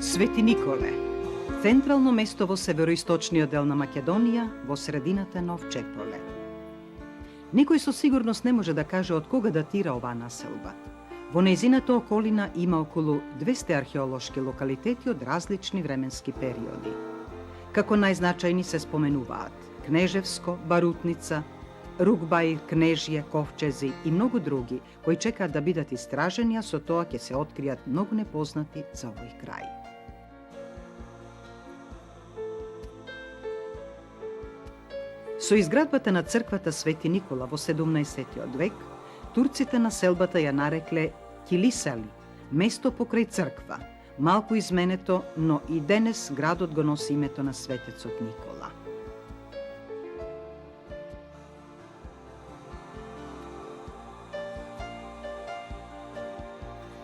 Свети Николе, централно место во североисточниот дел на Македонија, во средината на Овчеполе. Никој со сигурност не може да каже од кога датира оваа населба. Во нејзината околина има околу 200 археолошки локалитети од различни временски периоди. Како најзначајни се споменуваат Кнежевско, Барутница, Рукбаир, Кнежје, Ковчези и многу други кои чекаат да бидат истражени, а со тоа ќе се откријат многу непознати за овој крај. Со изградбата на црквата Свети Никола во 17. век, турците на селбата ја нарекле Килисали, место покрај црква, малку изменето, но и денес градот го носи името на светецот Никола.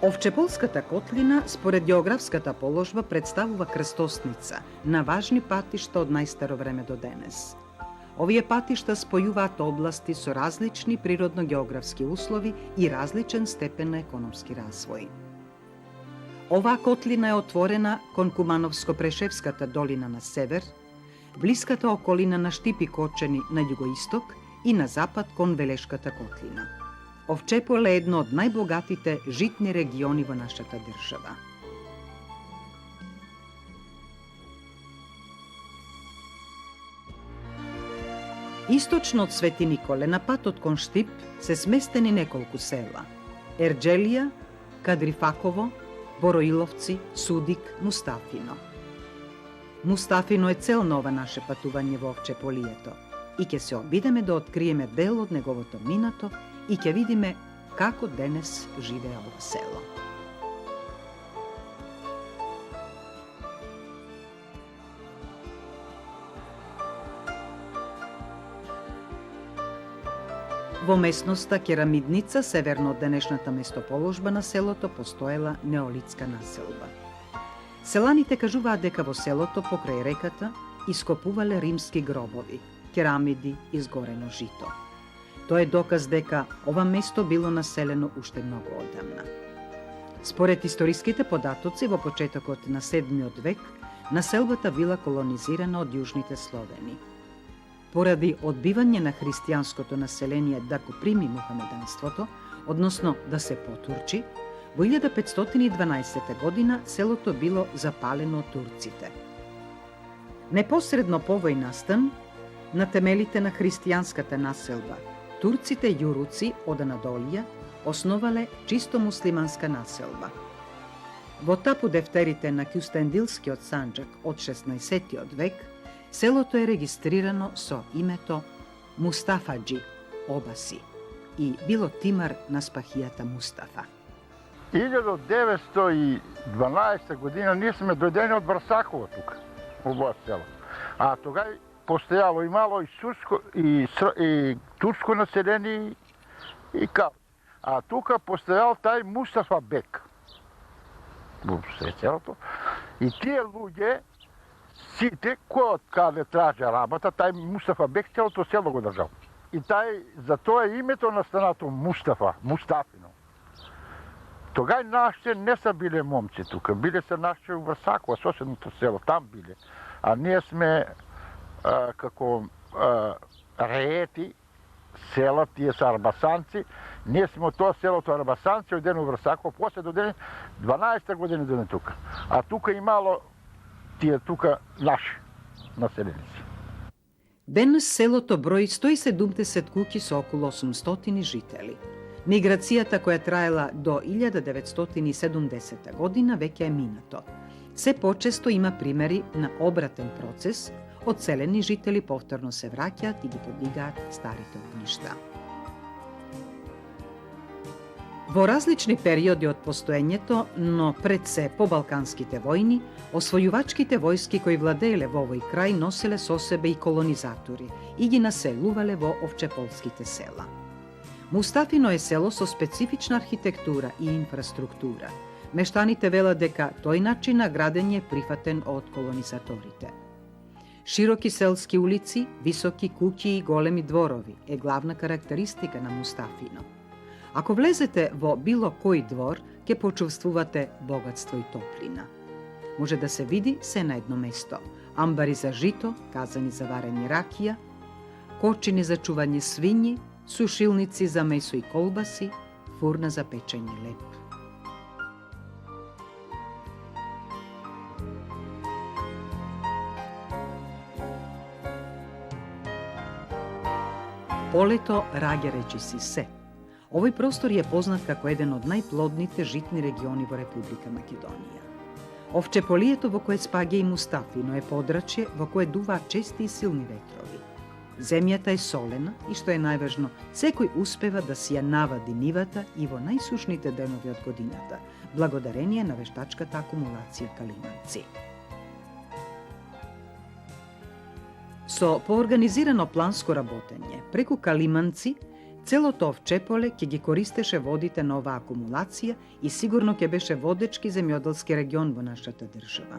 Овчеполската котлина, според географската положба, представува крстосница на важни патишта од најстаро време до денес. Овие патишта спојуваат области со различни природно-географски услови и различен степен на економски развој. Оваа котлина е отворена кон Кумановско-Прешевската долина на север, блиската околина на Штипи Кочени на југоисток и на запад кон Велешката котлина. Овчеполе е едно од најбогатите житни региони во нашата држава. Источно од Свети Николе, на патот кон Штип, се сместени неколку села: Ерџелија, Кадрифаково, Бороиловци, Судик, Мустафино. Мустафино е цел на ова наше патување во Овчеполието и ќе се обидеме да откриеме дел од неговото минато и ќе видиме како денес живее ова село. Во местноста Керамидница, северно од денешната местоположба на селото, постоела неолитска населба. Селаните кажуваат дека во селото покрај реката ископувале римски гробови, керамиди и згорено жито. Тоа е доказ дека ова место било населено уште многу одамна. Според историските податоци, во почетокот на 7. век, населбата била колонизирана од јужните Словени. Поради одбивање на христијанското население да го прими мухамеданството, односно да се потурчи, во 1512 година селото било запалено од турците. Непосредно по овој настан, на темелите на христијанската населба, турците јуруци од Анадолија основале чисто муслиманска населба. Во тапу дефтерите на Кюстендилскиот санџак од 16. век, селото е регистрирано со името Мустафаджи Обаси и било тимар на спахијата Мустафа. 1912 година ние сме дојдени од Брсаково тука, во ова село. А тогај постојало и мало и турско население и кал. А тука постојал тај Мустафа Бек во селото. И тие луѓе сите, кој од каде тража работа, тај Мустафа Бек целото село го држал. И тај, за тоа името настанато Мустафа, Мустафино. Тогај нашите не са биле момци тука, биле се нашите у Врсакова, соседното село, там биле. А ние сме како реети, села, тие са арбасанци, ние сме од тоа селото арбасанци, оден у Врсакова, после додени 12 години додени тука. А тука и мало тие тука наши населеници. Денес селото брои 170 куќи со околу 800 жители. Миграцијата која траела до 1970 година веќе е минато. Се почесто има примери на обратен процес, одселени жители повторно се враќаат и ги подигаат старите огништа. Во различни периоди од постоењето, но пред се по балканските војни, освојувачките војски кои владееле во овој крај носеле со себе и колонизатори и ги населувале во овчеполските села. Мустафино е село со специфична архитектура и инфраструктура. Мештаните велат дека тој начин на градење е прифатен од колонизаторите. Широки селски улици, високи куќи и големи дворови е главна карактеристика на Мустафино. Ако влезете во било кој двор, ќе почувствувате богатство и топлина. може да се види се на едно место. Амбари за жито, казани за варење ракија, кочини за чување свињи, сушилници за месо и колбаси, фурна за печење леп. Полето раѓа речиси се. Овој простор е познат како еден од најплодните житни региони во Република Македонија. Овчеполието во кое спаѓа и Мустафино е подрачје во кое дуваат чести и силни ветрови. Земјата е солена и, што е најважно, секој успева да си ја навади нивата и во најсушните денови од годината, благодарение на вештачката акумулација калиманци. Со поорганизирано планско работење преку калиманци, целото Овчеполе ќе ги користеше водите на оваа акумулација и сигурно ќе беше водечки земјоделски регион во нашата држава.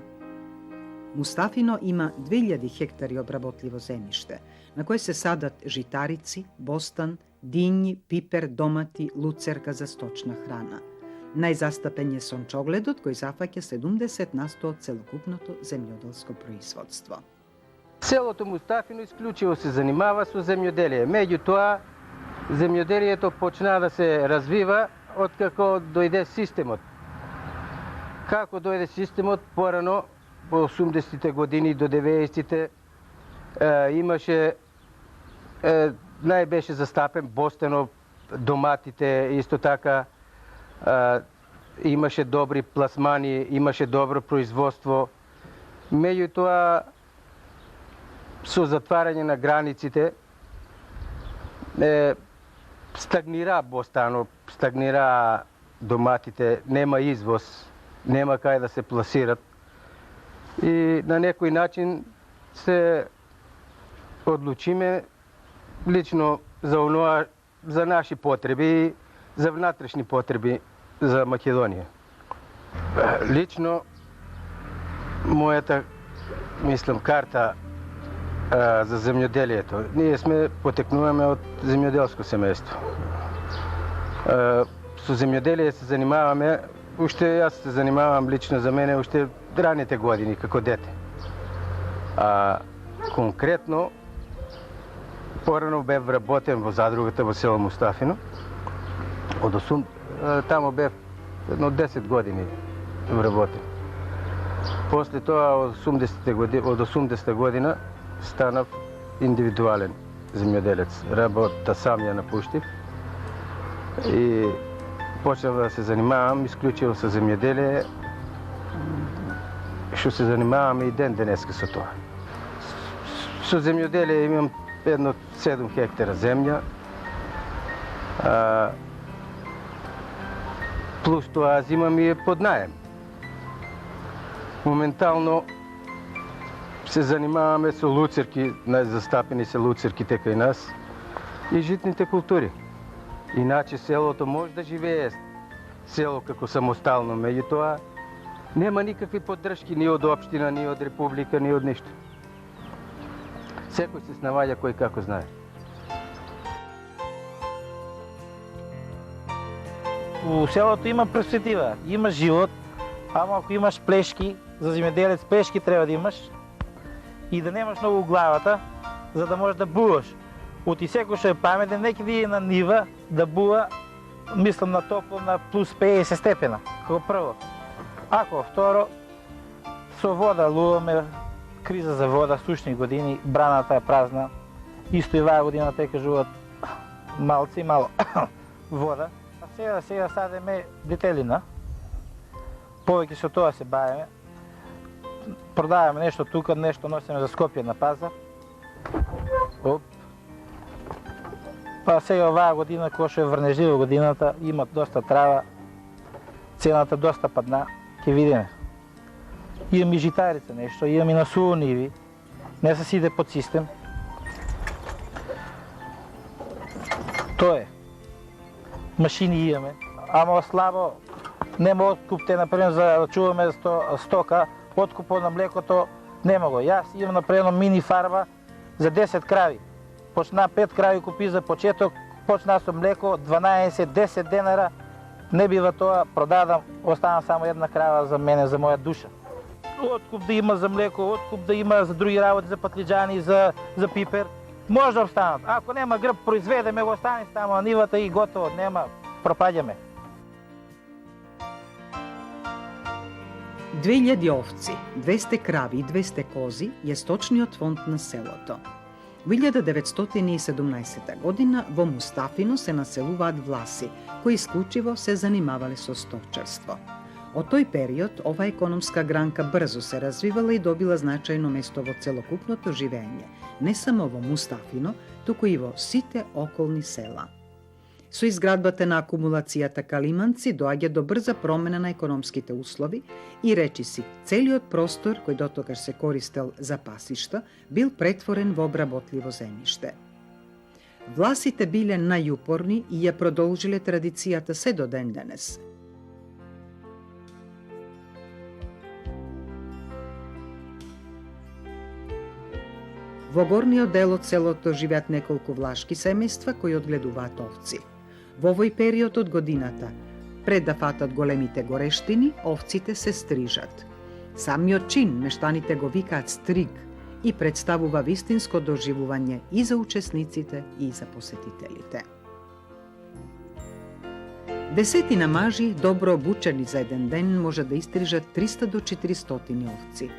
Мустафино има 2000 хектари обработливо земјиште, на кој се садат житарици, бостан, дињи, пипер, домати, луцерка за сточна храна. Најзастапен е сончогледот кој зафаќа 70% од целокупното земјоделско производство. Селото Мустафино исклучиво се занимава со земјоделие. Меѓутоа, земјоделието почна да се развива откако дојде системот. Како дојде системот, порано, во 80-те години до 90-те, имаше, најбеше застапен Бостанов, доматите, исто така, имаше добри пласмани, имаше добро производство. Меѓутоа, со затварање на границите, стагнира Бостанов, стагнира доматите, нема извоз, нема кај да се пласират. И на некој начин се одлучиме лично за оноа, за наши потреби, за внатрешни потреби за Македонија. Лично мојата, мислам, карта за земјоделието. Ние потекнуваме од земјоделско семејство. Со земјоделие се занимаваме, уште јас се занимавам лично за мене уште раните години како дете. Конкретно, порано бев вработен во задругата во село Мустафино. Тамо бев едно 10 години вработен. После тоа од 80-та година станав индивидуален земјоделец. Работа сам ја напуштив и почнав да се занимавам исклучиво со земјоделие, што се занимаваме и ден денеска со тоа. Со земјоделие имам едно 7 хектара земја, плюс тоа зимам и под наем. Моментално се занимаваме со луцерки, најзастапени се луцерките кај нас и житните култури. Иначе селото може да живее село како самостално, меѓутоа нема никакви поддршки ни од општина, ни од република, ни од ништо. Секој се снаоѓа кој како знае. У селото има перспектива, има живот, ама ако имаш плешки, за земјоделец плешки треба да имаш и да немаш многу главата, за да можеш да буваш. Оти секој што е паметен, нека да иде на нива да бува, мислам на топло, на плюс 50 степена, како прво. Ако второ, со вода луваме, криза за вода, сушни години, браната е празна, исто и ваа година те кажуваат малци мало вода. А сега садеме детелина, повеќе со тоа се бавиме, продаваме нешто тука, нешто носиме за Скопје на пазар. Оп. Па сега оваа година, кога што е врнежлива годината, има доста трава, цената доста падна, ќе видиме. Имам и житарица нешто, имам и насуо ниви, не се сиде под систем. Тоа е. Машини имаме, ама слабо, нема откуп, те например за да чуваме стока, откупот на млекото нема го. Јас имам направено мини фарма за 10 крави. Почна 5 крави купи за почеток, почна со млеко 12-10 денара, не бива тоа, продадам, остана само една крава за мене, за моја душа. откуп да има за млеко, откуп да има за други работи, за патлиджани, за пипер. Може да останат. Ако нема гръб, произведеме го, остане само на нивата и готово. Нема, пропадяме. 2000 овци, 200 крави и 200 кози е сточниот фонд на селото. Во 1917 година во Мустафино се населуваат власи, кои исклучиво се занимавале со стовчарство. Од тој период, ова економска гранка брзо се развивала и добила значајно место во целокупното живење, не само во Мустафино, туку и во сите околни села. Со изградбата на акумулацијата калиманци доаѓа до брза промена на економските услови и речиси, целиот простор кој дотогаш се користел за пасишта бил претворен во обработливо земјиште. Власите биле најупорни и ја продолжиле традицијата се до ден денес. Во горниот дел од селото живеат неколку влашки семејства кои одгледуваат овци. Во овој период од годината, пред да фатат големите горештини, овците се стрижат. Самиот чин мештаните го викаат стриг и представува вистинско доживување и за учесниците и за посетителите. Десетина мажи, добро обучени за еден ден, може да истрижат 300 до 400 овци.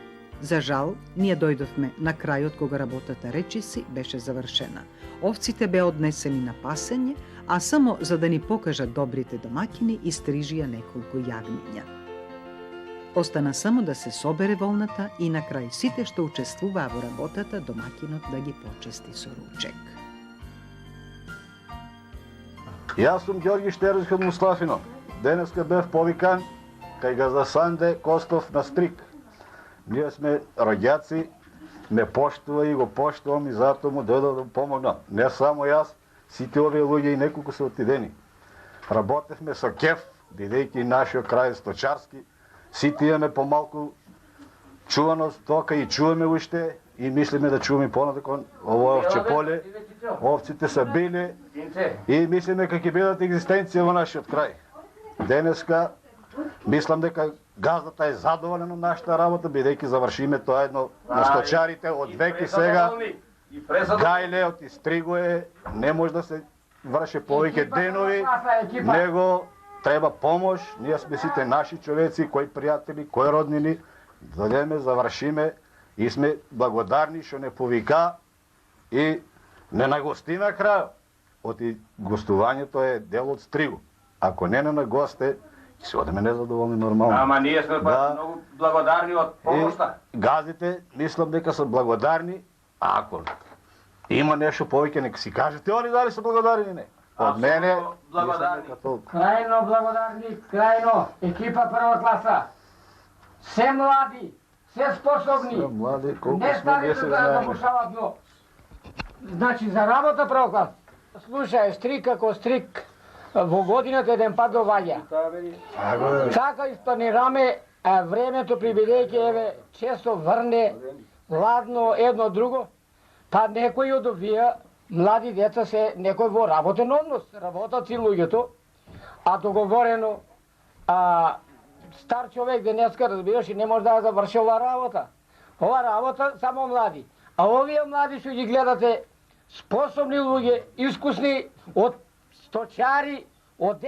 За жал, ние дојдовме на крајот кога работата речиси беше завршена. Овците беа однесени на пасење, а само за да ни покажат добрите домакини истрижија неколку јагниња. Остана само да се собере волната и на крај сите што учествуваа во работата домакинот да ги почести со ручек. Јас сум Ѓорги Штеровски од Мустафино. Денеска бев повикан кај газда Санде Костов на стриг. Ние сме роѓаци, ме поштува и го поштувам и затоа му дојдов да помогнам. Не само јас, сите овие луѓе и неколку се отидени. Работевме со кеф, бидејќи нашиот крај е сточарски. Сите имаме помалку чувано стока и чуваме уште и мислиме да чуваме понатакон ово овче поле. Овците са били и мислиме како ќе бидат екзистенција во нашиот крај. Денеска мислам дека газдата е задоволен од нашата работа, бидејќи завршиме тоа едно на сточарите од веки сега. Гајлеот и стригуе, не може да се врше повеќе денови, него треба помош. Ние сме сите наши човеци, кои пријатели, кои роднини, додеме, завршиме и сме благодарни што не повика и не нагости на крај. Оти гостувањето е дел од стригу. Ако не на госте, се одеме незадоволни нормално. Ама ние сме многу благодарни од помошта. Газите, мислам дека се благодарни, а ако има нешто повеќе, нека си кажете, они дали се благодарни не. Од мене, благодарни. Крајно благодарни, крајно. Екипа прва класа. Се млади, се способни. Се млади, колку не сме, ние се старите знаеме. да намушават но. Значи за работа прва класа. Слушај, стрик како стрик, во годината еден пат доваѓа. Така испланираме времето прибидејќи еве често врне, ладно едно друго, па некои од овие млади деца се некој во работен однос, работат си луѓето, а договорено стар човек денеска, разбираш, и не може да заврши ова работа. Ова работа само млади. А овие млади што ги гледате, способни луѓе, искусни, од сточари, од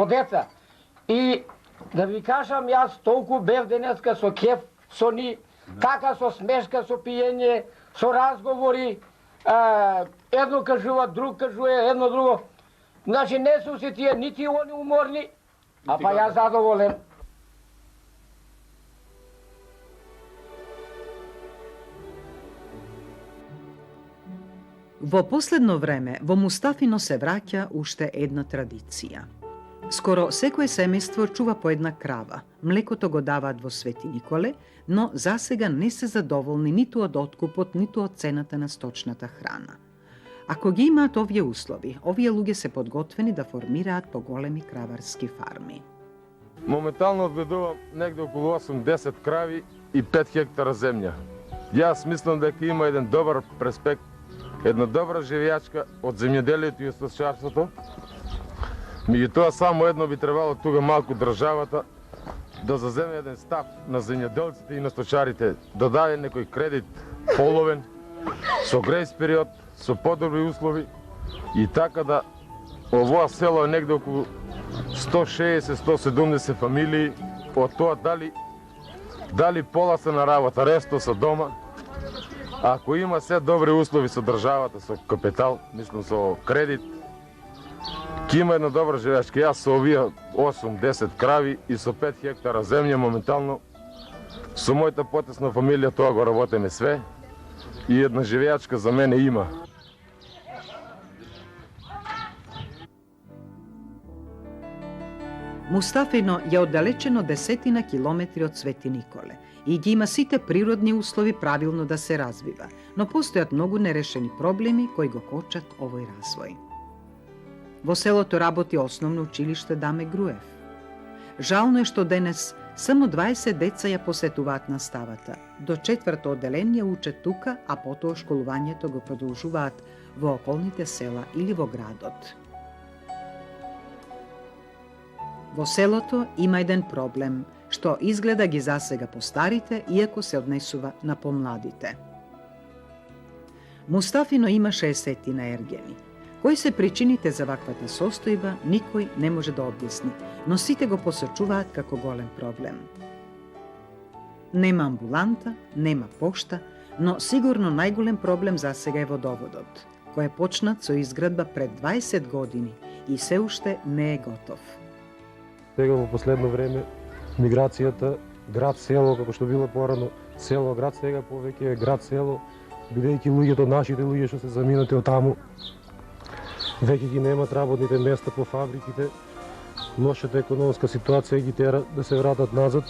деца. И да ви кажам, јас толку бев денеска со кеф, со ни, така со смешка, со пиење, со разговори, едно кажува, друг кажува, едно друго. Значи не су си тие нити они уморни, а па јас задоволен. Во последно време во Мустафино се враќа уште една традиција. Скоро секое семејство чува по една крава. Млекото го даваат во Свети Николе, но засега не се задоволни ниту од откупот, ниту од цената на сточната храна. Ако ги имаат овие услови, овие луѓе се подготвени да формираат поголеми краварски фарми. Моментално одгледувам негде околу 8-10 крави и 5 хектара земја. Јас мислам дека има еден добар перспект, една добра живејачка од земјоделието и сточарството. Меѓутоа само едно би требало тука малку државата да заземе еден став на земјоделците и на сточарите, да даде некој кредит половен, со грејс период, со подобри услови и така да овоа село е негде околу 160-170 фамилии, од тоа дали пола се на работа, ресто са дома. Ако има се добри услови со државата, со капитал, мислам со кредит, ќе има една добра живеачка. Јас со овие 8-10 крави и со 5 хектара земја моментално, со мојата потесна фамилија тоа го работиме све и една живеачка за мене има. Мустафино е оддалечено 10 километри од Свети Николе и ги има сите природни услови правилно да се развива, но постојат многу нерешени проблеми кои го кочат овој развој. Во селото работи основно училиште Даме Груев. Жално е што денес само 20 деца ја посетуваат наставата. До 4-то одделение учат тука, а потоа школувањето го продолжуваат во околните села или во градот. Во селото има еден проблем, што изгледа ги засега постарите, иако се однесува на помладите. Мустафино има 60 ергени. Кои се причините за ваквата состојба, никој не може да објасни, но сите го посочуваат како голем проблем. Нема амбуланта, нема пошта, но сигурно најголем проблем засега е водоводот, кој е почнат со изградба пред 20 години и се уште не е готов. Сега во последно време миграцијата град-село, како што било порано село-град, сега повеќе е град-село, бидејќи луѓето, нашите луѓе што се заминати од таму, веќе ги немат работните места по фабриките, лошата економска ситуација ги тера да се вратат назад,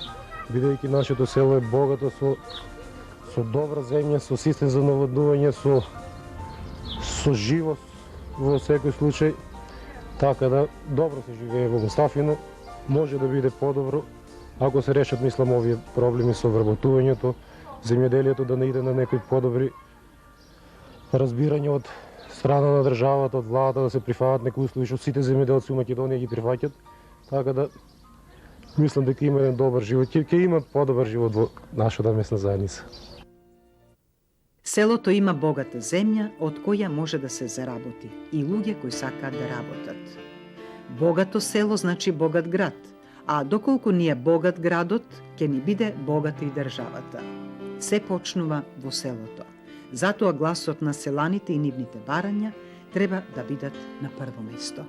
бидејќи нашето село е богато со добра земја, со систем за наводнување, со живост во секој случај, така да добро се живее во Мустафино. Може да биде подобро ако се решат, мислам, овие проблеми со вработувањето, земјоделието да не иде на некои подобри разбирање од страна на државата, од владата, да се прифаќаат некои услови што сите земјоделци во Македонија ги прифаќаат, така да мислам дека има еден добар живот, ќе има подобар живот во нашата месна заедница. Селото има богата земја од која може да се заработи и луѓе кои сакаат да работат. Богато село значи богат град, а доколку ни е богат градот, ќе ни биде богата и државата. Се почнува во селото. Затоа гласот на селаните и нивните барања треба да бидат на прво место.